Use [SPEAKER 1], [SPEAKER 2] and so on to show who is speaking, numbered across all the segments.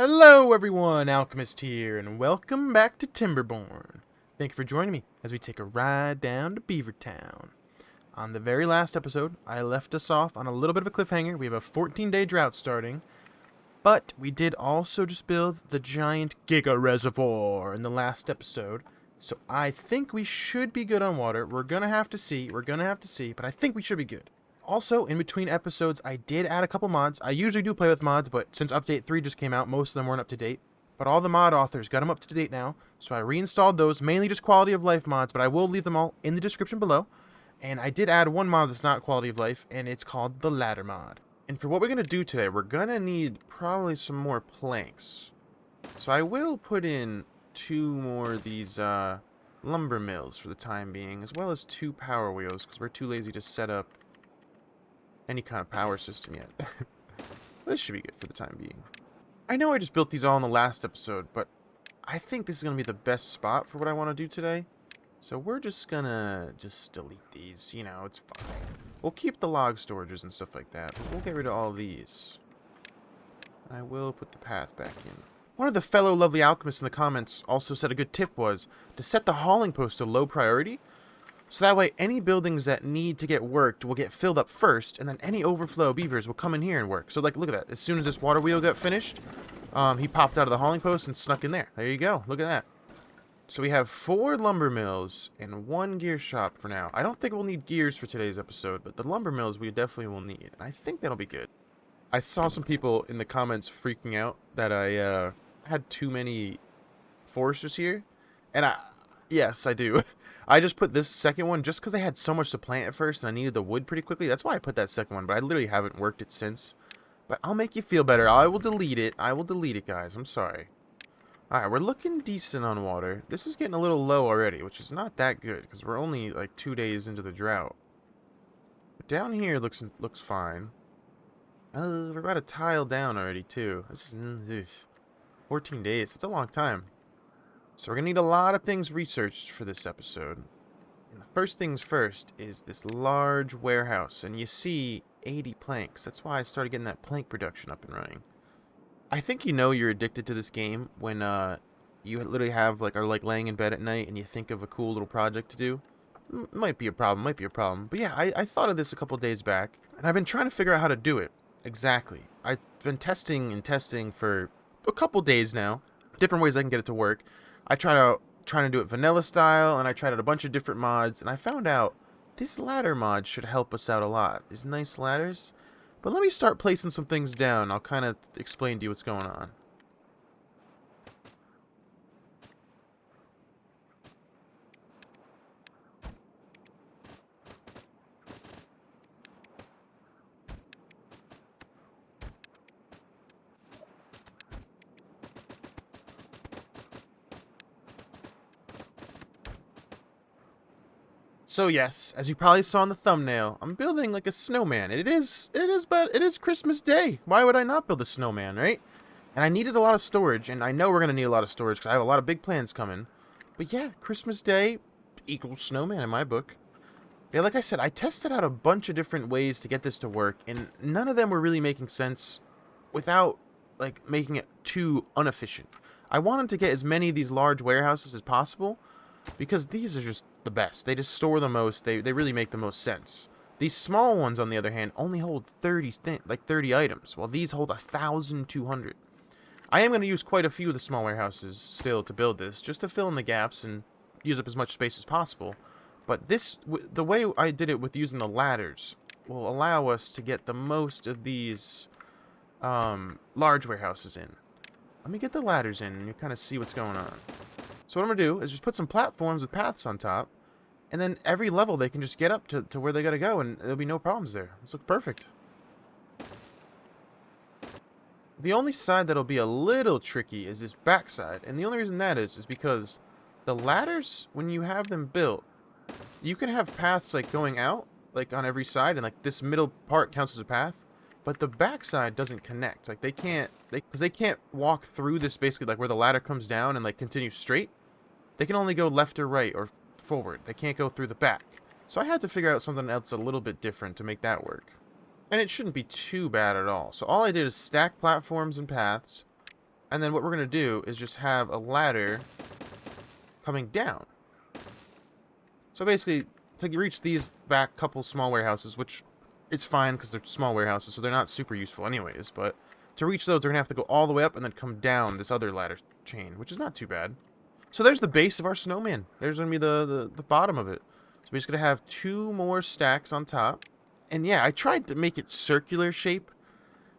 [SPEAKER 1] Hello everyone, Alchemist here, and welcome back to Timberborn. Thank you for joining me as we take a ride down to Beaver Town. On the very last episode, I left us off on a little bit of a cliffhanger. We have a 14-day drought starting, but we did also just build the giant Giga Reservoir in the last episode. So I think we should be good on water. We're gonna have to see, but I think we should be good. Also, in between episodes, I did add a couple mods. I usually do play with mods, but since Update 3 just came out, most of them weren't up to date. But all the mod authors got them up to date now, so I reinstalled those, mainly just quality of life mods, but I will leave them all in the description below. And I did add one mod that's not quality of life, and it's called the ladder mod. And for what we're going to do today, we're going to need probably some more planks. So I will put in 2 more of these lumber mills for the time being, as well as 2 power wheels, because we're too lazy to set up any kind of power system yet. This should be good for the time being. I know I just built these all in the last episode, but I think this is going to be the best spot for what I want to do today. So we're just going to delete these. You know, it's fine. We'll keep the log storages and stuff like that, but we'll get rid of all these. I will put the path back in. One of the fellow lovely alchemists in the comments also said a good tip was to set the hauling post to low priority. So that way, any buildings that need to get worked will get filled up first, and then any overflow beavers will come in here and work. So, like, look at that. As soon as this water wheel got finished, he popped out of the hauling post and snuck in there. There you go. Look at that. So we have 4 lumber mills and 1 gear shop for now. I don't think we'll need gears for today's episode, but the lumber mills we definitely will need. I think that'll be good. I saw some people in the comments freaking out that I had too many foresters here, and yes, I do. I just put this second one just because they had so much to plant at first and I needed the wood pretty quickly. That's why I put that second one, but I literally haven't worked it since. But I'll make you feel better. I will delete it. I will delete it, guys. I'm sorry. Alright, we're looking decent on water. This is getting a little low already, which is not that good because we're only like 2 days into the drought. But down here looks fine. We're about a tile down already, too. This is 14 days. It's a long time. So we're going to need a lot of things researched for this episode. And the first things first is this large warehouse. And you see 80 planks. That's why I started getting that plank production up and running. I think you know you're addicted to this game when you literally are laying in bed at night and you think of a cool little project to do. Might be a problem. But yeah, I thought of this a couple days back. And I've been trying to figure out how to do it. Exactly. I've been testing for a couple days now. Different ways I can get it to work. I trying to do it vanilla style, and I tried out a bunch of different mods, and I found out this ladder mod should help us out a lot. These nice ladders. But let me start placing some things down. I'll kind of explain to you what's going on. So yes, as you probably saw in the thumbnail, I'm building like a snowman. It is Christmas Day. Why would I not build a snowman, right? And I needed a lot of storage, and I know we're gonna need a lot of storage because I have a lot of big plans coming. But yeah, Christmas Day equals snowman in my book. Yeah, like I said, I tested out a bunch of different ways to get this to work, and none of them were really making sense without like making it too inefficient. I wanted to get as many of these large warehouses as possible, because these are just the best. They just store the most. They really make the most sense. These small ones, on the other hand, only hold 30 items, while these hold 1,200. I am going to use quite a few of the small warehouses still to build this, just to fill in the gaps and use up as much space as possible. But the way I did it with using the ladders will allow us to get the most of these large warehouses in. Let me get the ladders in and you kind of see what's going on. So what I'm going to do is just put some platforms with paths on top, and then every level they can just get up to where they got to go, and there'll be no problems there. This looks perfect. The only side that'll be a little tricky is this back side, and the only reason that is because the ladders, when you have them built, you can have paths like going out, like on every side, and like this middle part counts as a path, but the back side doesn't connect. Like because they can't walk through this basically like where the ladder comes down and like continue straight. They can only go left or right or forward. They can't go through the back. So I had to figure out something else a little bit different to make that work. And it shouldn't be too bad at all. So all I did is stack platforms and paths, And then what we're going to do is just have a ladder coming down. So basically, to reach these back couple small warehouses, which is fine because they're small warehouses, so they're not super useful anyways, but to reach those, they're going to have to go all the way up and then come down this other ladder chain, which is not too bad. So there's the base of our snowman. There's going to be the bottom of it. So we're just going to have 2 more stacks on top. And yeah, I tried to make it circular shape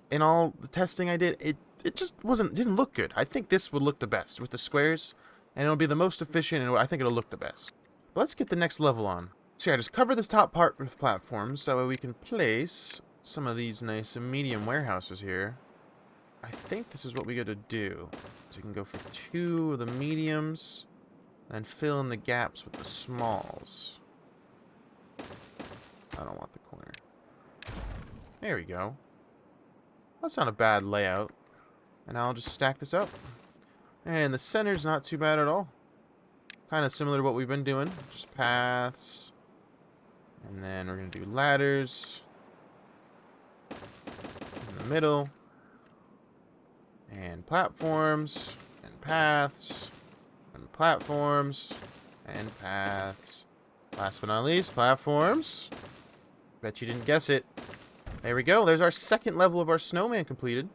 [SPEAKER 1] in all the testing I did. It just didn't look good. I think this would look the best with the squares, and it'll be the most efficient, and I think it'll look the best. But let's get the next level on. So yeah, just cover this top part with platforms so we can place some of these nice medium warehouses here. I think this is what we got to do. So we can go for 2 of the mediums and fill in the gaps with the smalls. I don't want the corner. There we go. That's not a bad layout. And I'll just stack this up. And the center's not too bad at all. Kind of similar to what we've been doing. Just paths. And then we're going to do ladders. In the middle. And platforms. And paths. And platforms. And paths. Last but not least, platforms. Bet you didn't guess it. There we go. There's our second level of our snowman completed.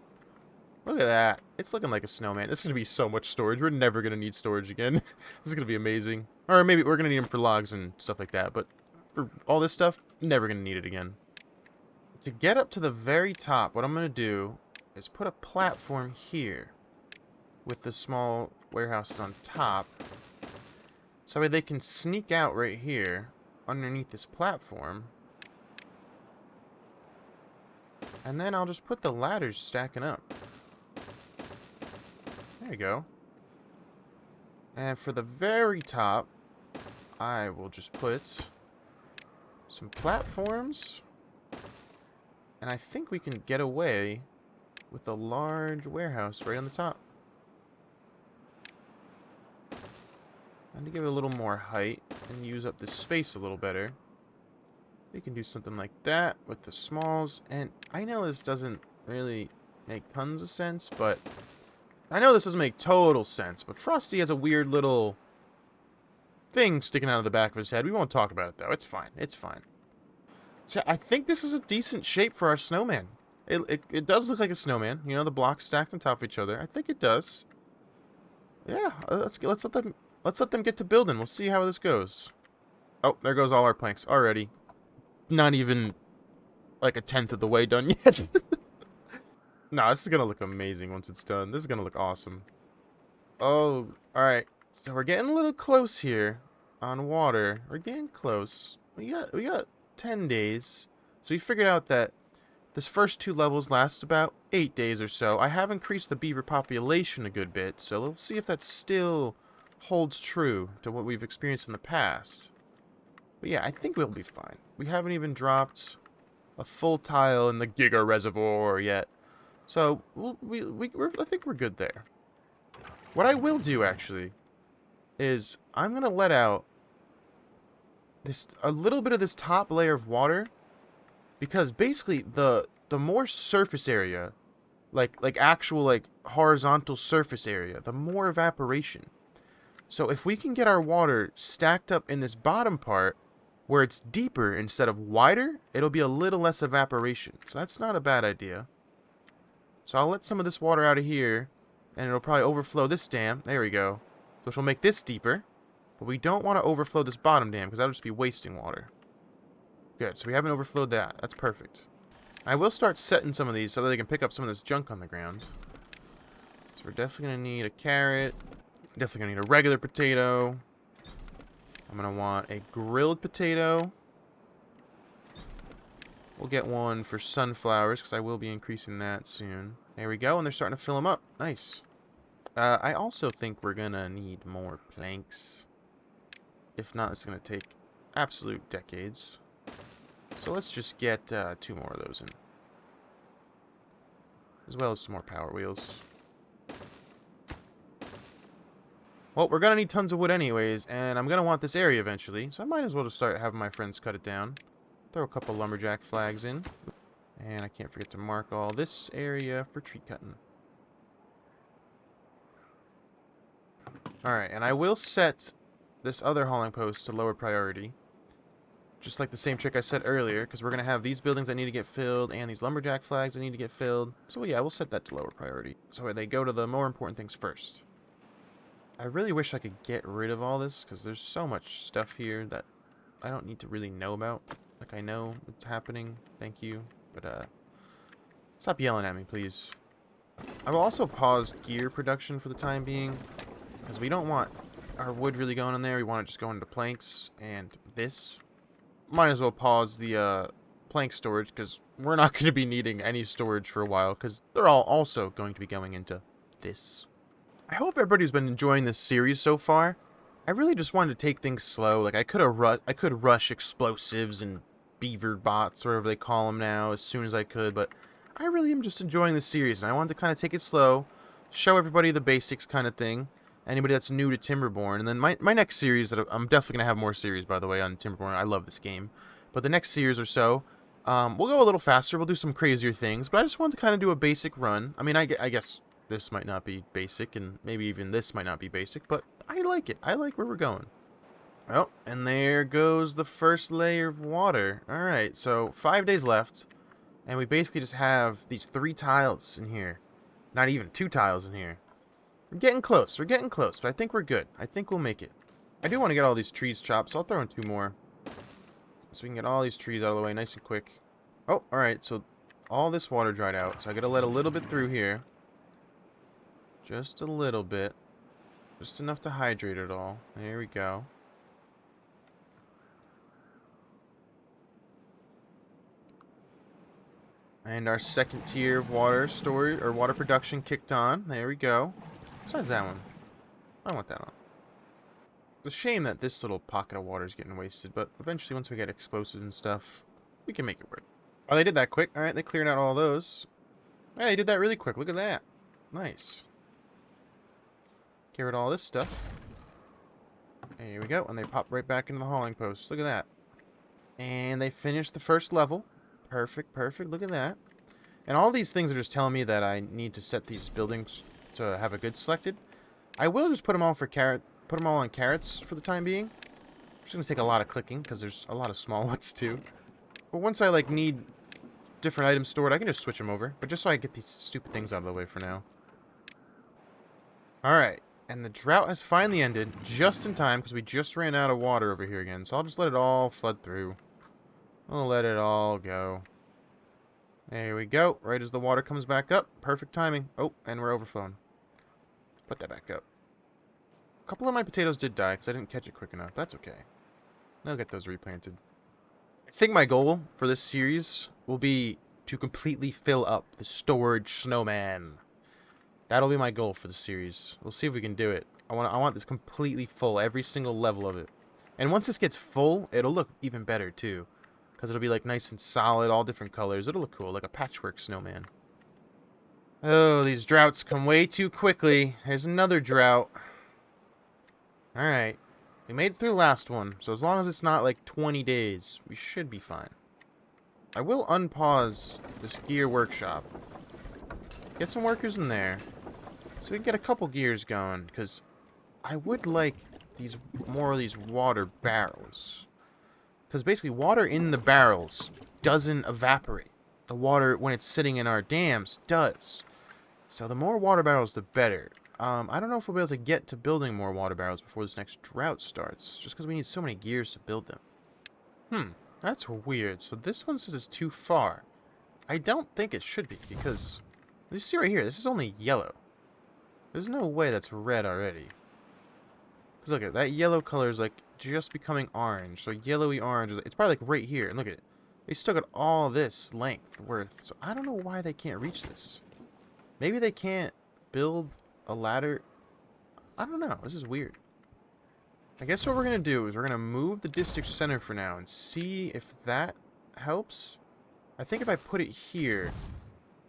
[SPEAKER 1] Look at that. It's looking like a snowman. This is going to be so much storage. We're never going to need storage again. This is going to be amazing. Or maybe we're going to need them for logs and stuff like that. But for all this stuff, never going to need it again. To get up to the very top, what I'm going to do is put a platform here with the small warehouses on top. So that way they can sneak out right here underneath this platform. And then I'll just put the ladders stacking up. There you go. And for the very top, I will just put some platforms. And I think we can get away with a large warehouse right on the top. And to give it a little more height and use up this space a little better, we can do something like that with the smalls. And I know this doesn't really make tons of sense, but I know this doesn't make total sense, but Frosty has a weird little thing sticking out of the back of his head. We won't talk about it, though. It's fine. It's fine. So I think this is a decent shape for our snowman. It does look like a snowman. You know, the blocks stacked on top of each other. I think it does. Yeah, let's let them get to building. We'll see how this goes. Oh, there goes all our planks already. Not even like 1/10 of the way done yet. No, this is going to look amazing once it's done. This is going to look awesome. Oh, alright. So we're getting a little close here on water. We're getting close. We got 10 days. So we figured out that this first 2 levels last about 8 days or so. I have increased the beaver population a good bit, so we'll see if that still holds true to what we've experienced in the past. But yeah, I think we'll be fine. We haven't even dropped a full tile in the Giga Reservoir yet. So, I think we're good there. What I will do, actually, is I'm going to let out a little bit of this top layer of water, because basically the more surface area, like actual horizontal surface area, the more evaporation. So if we can get our water stacked up in this bottom part, where it's deeper instead of wider, it'll be a little less evaporation. So that's not a bad idea. So I'll let some of this water out of here, and it'll probably overflow this dam. There we go. Which will make this deeper. But we don't want to overflow this bottom dam, because that'll just be wasting water. Good, so we haven't overflowed that. That's perfect. I will start setting some of these so that they can pick up some of this junk on the ground. So we're definitely going to need a carrot. Definitely going to need a regular potato. I'm going to want a grilled potato. We'll get one for sunflowers, because I will be increasing that soon. There we go, and they're starting to fill them up. Nice. I also think we're going to need more planks. If not, it's going to take absolute decades. So let's just get 2 more of those in. As well as some more power wheels. Well, we're going to need tons of wood anyways, and I'm going to want this area eventually. So I might as well just start having my friends cut it down. Throw a couple lumberjack flags in. And I can't forget to mark all this area for tree cutting. Alright, and I will set this other hauling post to lower priority. Just like the same trick I said earlier, because we're going to have these buildings that need to get filled and these lumberjack flags that need to get filled. So yeah, we'll set that to lower priority. So they go to the more important things first. I really wish I could get rid of all this, because there's so much stuff here that I don't need to really know about. Like, I know it's happening, thank you, but stop yelling at me, please. I will also pause gear production for the time being, because we don't want our wood really going in there. We want it just going into planks, and this. Might as well pause the plank storage, because we're not going to be needing any storage for a while, because they're all also going to be going into this. I hope everybody's been enjoying this series so far. I really just wanted to take things slow. Like, I could rush explosives and beaver bots, whatever they call them now, as soon as I could, but I really am just enjoying this series, and I wanted to kind of take it slow, show everybody the basics kind of thing, anybody that's new to Timberborn. And then my next series, that I'm definitely going to have more series, by the way, on Timberborn. I love this game. But the next series or so, we'll go a little faster, we'll do some crazier things, but I just wanted to kind of do a basic run. I mean, I guess this might not be basic, and maybe even this might not be basic, but I like it. I like where we're going. Well, and there goes the first layer of water. Alright, so 5 days left, and we basically just have these 3 tiles in here. Not even 2 tiles in here. We're getting close, but I think we're good. I think we'll make it. I do want to get all these trees chopped, so I'll throw in 2 more. So we can get all these trees out of the way nice and quick. Oh, alright, so all this water dried out, so I gotta let a little bit through here. Just a little bit. Just enough to hydrate it all. There we go. And our second tier of water storage, or water production, kicked on. There we go. Besides that one. I don't want that on. It's a shame that this little pocket of water is getting wasted, but eventually once we get explosives and stuff, we can make it work. Oh, they did that quick. Alright, they cleared out all those. Yeah, they did that really quick. Look at that. Nice. Get rid of all this stuff. There we go. And they pop right back into the hauling posts. Look at that. And they finished the first level. Perfect, perfect. Look at that. And all these things are just telling me that I need to set these buildings to have a good selected. I will just put them all on carrots for the time being. It's going to take a lot of clicking because there's a lot of small ones too. But once I like need different items stored, I can just switch them over. But just so I get these stupid things out of the way for now. Alright. And the drought has finally ended just in time because we just ran out of water over here again. So I'll just let it all flood through. I'll let it all go. There we go. Right as the water comes back up. Perfect timing. Oh, and we're overflowing. Put that back up. A couple of my potatoes did die because I didn't catch it quick enough. That's okay. I'll get those replanted. I think my goal for this series will be to completely fill up the storage snowman. That'll be my goal for the series. We'll see if we can do it. I want this completely full, every single level of it. And once this gets full, it'll look even better too. Because it'll be like nice and solid, all different colors. It'll look cool, like a patchwork snowman. Oh, these droughts come way too quickly. There's another drought. Alright. We made it through the last one, so as long as it's not like 20 days, we should be fine. I will unpause this gear workshop. Get some workers in there, so we can get a couple gears going, because I would like more of these water barrels. Because basically water in the barrels doesn't evaporate. The water, when it's sitting in our dams, does. So the more water barrels, the better. I don't know if we'll be able to get to building more water barrels before this next drought starts, just because we need so many gears to build them. That's weird. So this one says it's too far. I don't think it should be, because you see right here, this is only yellow. There's no way that's red already. Because look at that yellow color is like just becoming orange. So yellowy orange is, it's probably like right here. And look at it. They still got all this length worth. So I don't know why they can't reach this. Maybe they can't build a ladder. I don't know. This is weird. I guess what we're going to do is we're going to move the district center for now and see if that helps. I think if I put it here,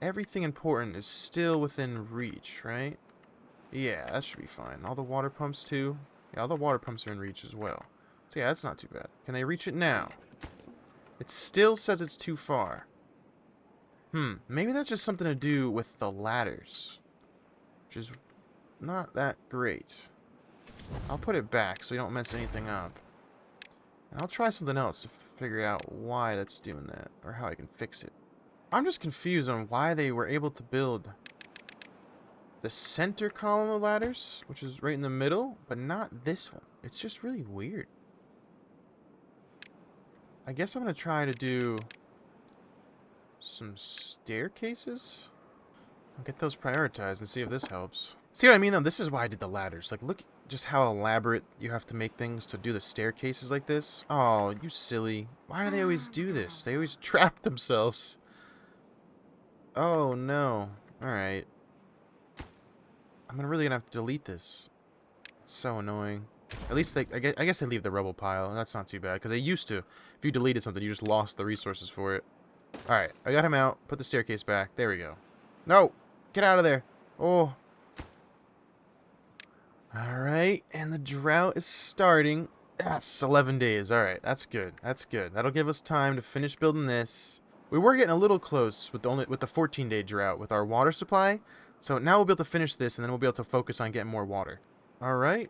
[SPEAKER 1] everything important is still within reach, right? Yeah, that should be fine. All the water pumps too. Yeah, all the water pumps are in reach as well. So yeah, that's not too bad. Can they reach it now? It still says it's too far. Maybe that's just something to do with the ladders. Which is not that great. I'll put it back so we don't mess anything up. And I'll try something else to figure out why that's doing that, or how I can fix it. I'm just confused on why they were able to build the center column of ladders, which is right in the middle, but not this one. It's just really weird. I guess I'm going to try to do some staircases. I'll get those prioritized and see if this helps. See what I mean, though? This is why I did the ladders. Like, look just how elaborate you have to make things to do the staircases like this. Oh, you silly. Why do they always do this? They always trap themselves. Oh, no. Alright. I'm really going to have to delete this. It's so annoying. At least, I guess they leave the rubble pile. That's not too bad, because they used to. If you deleted something, you just lost the resources for it. Alright, I got him out. Put the staircase back. There we go. No! Get out of there! Oh. Alright, and the drought is starting. That's 11 days. Alright, that's good. That's good. That'll give us time to finish building this. We were getting a little close with the 14-day drought with our water supply. So now we'll be able to finish this, and then we'll be able to focus on getting more water. Alright.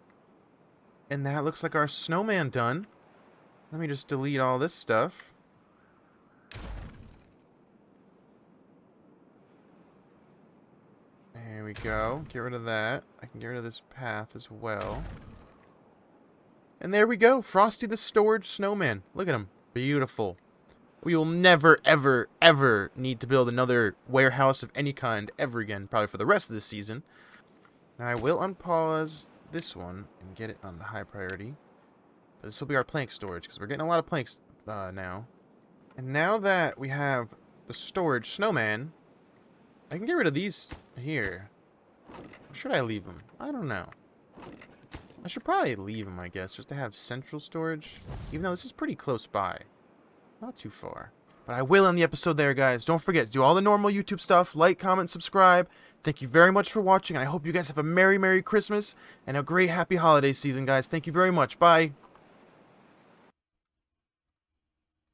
[SPEAKER 1] And that looks like our snowman done. Let me just delete all this stuff. There we go. Get rid of that. I can get rid of this path as well. And there we go. Frosty the Storage Snowman. Look at him. Beautiful. We will never, ever, ever need to build another warehouse of any kind ever again, probably for the rest of this season. Now I will unpause this one and get it on the high priority. This will be our plank storage, because we're getting a lot of planks now. And now that we have the storage snowman, I can get rid of these here. Or should I leave them? I don't know. I should probably leave them, I guess, just to have central storage. Even though this is pretty close by. Not too far. But I will end the episode there, guys. Don't forget to do all the normal YouTube stuff. Like, comment, subscribe. Thank you very much for watching. And I hope you guys have a Merry, Merry Christmas and a great, happy holiday season, guys. Thank you very much. Bye.